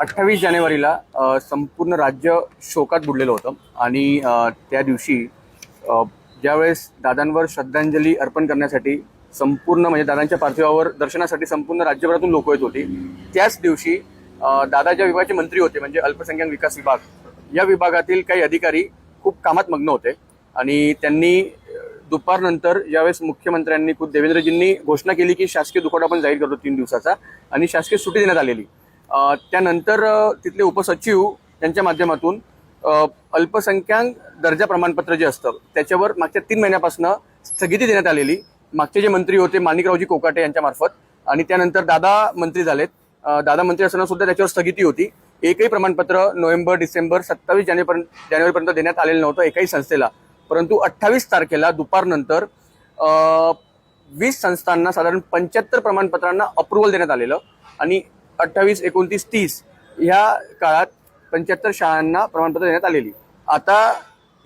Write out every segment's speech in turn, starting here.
28 जानेवारीला संपूर्ण राज्य शोकात बुडलेलं होतं आणि त्या दिवशी ज्यावेळेस दादांवर श्रद्धांजली अर्पण करण्यासाठी संपूर्ण म्हणजे दादांच्या पार्थिवावर दर्शनासाठी संपूर्ण राज्यभरातून लोक येत होती, त्याच दिवशी दादा ज्या विभागाचे मंत्री होते म्हणजे अल्पसंख्याक विकास विभाग, या विभागातील काही अधिकारी खूप कामात मग्न होते आणि त्यांनी दुपारनंतर ज्यावेळेस मुख्यमंत्र्यांनी खुद देवेंद्रजींनी घोषणा केली की शासकीय दुखवटा आपण जाहीर करतो 3 दिवसाचा आणि शासकीय सुट्टी देण्यात आलेली, त्यानंतर तिथले उपसचिव यांच्या माध्यमातून अल्पसंख्याक दर्जा प्रमाणपत्र जे असतं त्याच्यावर मागच्या 3 महिन्यापासून स्थगिती देण्यात आलेली, मागचे जे मंत्री होते माणिकरावजी कोकाटे यांच्या मार्फत, आणि त्यानंतर दादा मंत्री झालेत, दादा मंत्री असताना सुद्धा त्याच्यावर स्थगिती होती. एकही प्रमाणपत्र नोव्हेंबर डिसेंबर 27 जानेवारीपर्यंत देण्यात आलेलं नव्हतं एकाही संस्थेला. परंतु 28 तारखेला दुपारनंतर 20 संस्थांना साधारण 75 प्रमाणपत्रांना अप्रुव्हल देण्यात आलेलं आणि 28, 29, 30 ह्या काळात 75 शाळांना प्रमाणपत्र देण्यात आलेली. आता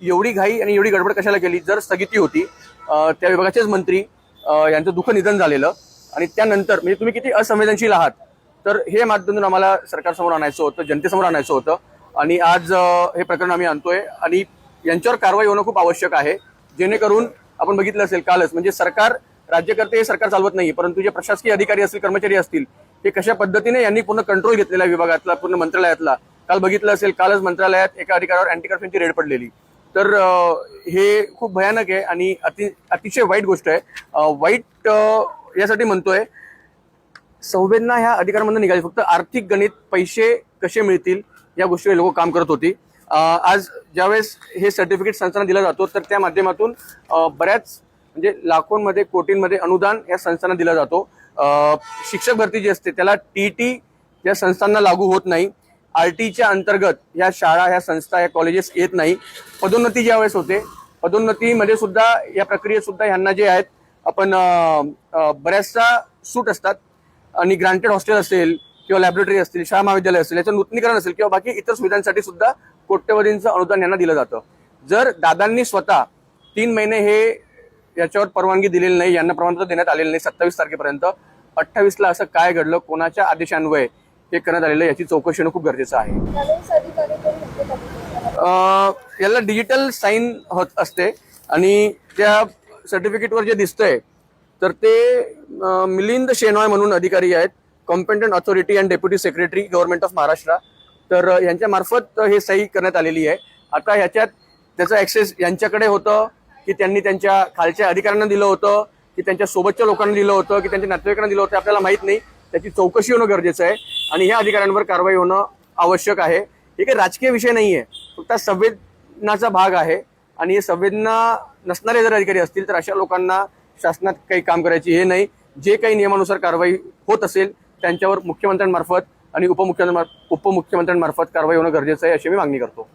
एवढी घाई आणि एवढी गडबड कशाला केली? जर स्थगिती होती, त्या विभागाचेच मंत्री यांचं दुःख निधन झालेलं आणि त्यानंतर म्हणजे तुम्ही किती असंवेदनशील आहात, तर हे माध्यमातून आम्हाला सरकारसमोर आणायचं होतं, जनतेसमोर आणायचं होतं आणि आज हे प्रकरण आम्ही आणतोय आणि यांच्यावर कारवाई होणं खूप आवश्यक आहे, जेणेकरून आपण बघितलं असेल कालच म्हणजे सरकार, राज्यकर्ते हे सरकार चालवत नाही, परंतु जे प्रशासकीय अधिकारी असतील, कर्मचारी असतील, हे कशा पद्धतीने यांनी पूर्ण कंट्रोल घेतलेला विभागातला, पूर्ण मंत्रालयातला. काल बघितलं असेल, कालच मंत्रालयात एका अधिकाऱ्यावर अँटी करप्शनची रेड पडलेली. तर हे खूप भयानक आहे आणि अतिशय वाईट गोष्ट आहे. वाईट यासाठी म्हणतोय, संवेदना ह्या अधिकाऱ्यांमधून निघाली, फक्त आर्थिक गणित, पैसे कसे मिळतील या गोष्टीवर लोक काम करत होती. आज ज्यावेळेस हे सर्टिफिकेट संस्थांना दिला जातो तर त्या माध्यमातून बऱ्याच म्हणजे लाखोंमध्ये, कोटींमध्ये अनुदान या संस्थांना दिला जातो. शिक्षक भरती जी असते त्याला टीटी या संस्थांना लागू होत नाही. आरटीच्या अंतर्गत ह्या शाळा, ह्या संस्था, ह्या कॉलेजेस येत नाही. पदोन्नती ज्यावेळेस होते, पदोन्नतीमध्ये सुद्धा या प्रक्रियेत सुद्धा ह्यांना जे आहेत आपण बऱ्याचशा सूट असतात आणि ग्रांटेड हॉस्टेल असेल किंवा लॅबोरेटरी असतील, शाळा महाविद्यालय असेल, याचं नूतनीकरण असेल किंवा बाकी इतर सुविधांसाठी सुद्धा कोट्यवधींचं अनुदान यांना दिलं जातं. जर दादांनी स्वतः 3 महिने हे याच्यावर परवानगी दिलेली नाही, यांना प्रमाणपत्र देण्यात आलेलं नाही 27 तारखेपर्यंत, 28ला असं काय घडलं, कोणाच्या आदेशान्वये हे करण्यात आलेलं, याची चौकशी होणं खूप गरजेचं आहे. याला डिजिटल साईन होत असते आणि त्या सर्टिफिकेटवर जे दिसतंय तर ते मिलिंद शेनॉय म्हणून अधिकारी आहेत, competent authority and deputy secretary government of Maharashtra, तर यांच्या मार्फत हे सही करण्यात आलेली आहे. आता ह्याच्यात त्याचं ऍक्सेस यांच्याकडे होतं की त्यांनी त्यांच्या खालच्या अधिकाऱ्यांना दिलं होतं की त्यांच्या सोबतच्या लोकांना दिलं होतं की त्यांच्या नातेवाईकांना दिलं होतं, आपल्याला माहित नाही. त्याची चौकशी होणं गरजेचं आहे आणि ह्या अधिकाऱ्यांवर कारवाई होणं आवश्यक आहे. हे काही राजकीय विषय नाहीये, फक्त संवेदनाचा भाग आहे आणि हे संवेदना नसणारे जर अधिकारी असतील तर अशा लोकांना शासनात काही काम करायची हे नाही. जे काही नियमानुसार कारवाई होत असेल त्यांच्यावर मुख्यमंत्र्यांमार्फत आणि उपमुख्यमंत्र्यांमार्फत कारवाई होणं गरजेचं आहे, अशी मी मागणी करतो.